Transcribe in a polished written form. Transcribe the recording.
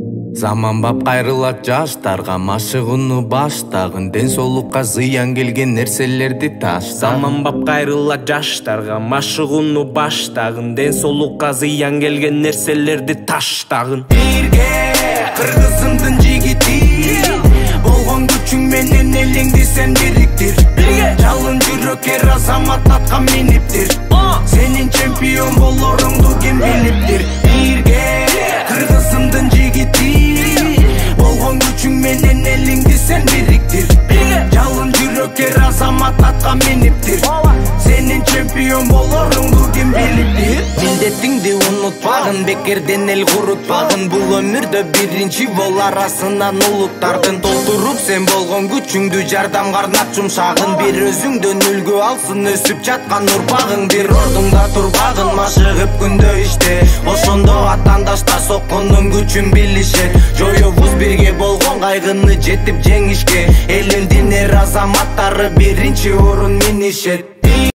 Заманбап кайрылат жаштарга, машыгууну баштагын, ден соолукка зыян келген нерселерди таштагын. Заманбап кайрылат жаштарга, машыгууну баштагын, ден соолукка зыян келген нерселерди таштагын. Бирге кыргызымдын жигити, болгон күчүң менен элиңди сен бириктир. Жалын жүрөк азамат атка миниптир. Сенин чемпион болоруңду ким билиптир. Бирге кыргызымдын жигити, болгон күчүң менен элиңди сен бириктир. Жалын жүрөк азамат атка миниптир. Сенин чемпион болоруңду ким билиптир. Милдетиңди унутпагын, бекерден эл курутпагын. Бул өмүрдө биринчи бол арасынан улуттардын. Толтуруп сен болгон күчүңдү жардам карнап жумшагын. Бир өзүңдөн үлгү алсын өсүп жаткан урпагың. Бир ордуңда турбагын, машыгып күндө иште. Ошондо атаандаштар соккондун күчүн билишет. Жоёбуз бирге болгон кайгыны жетип жеңишке. Элимдин эр азаматтары биринчи орун минишет.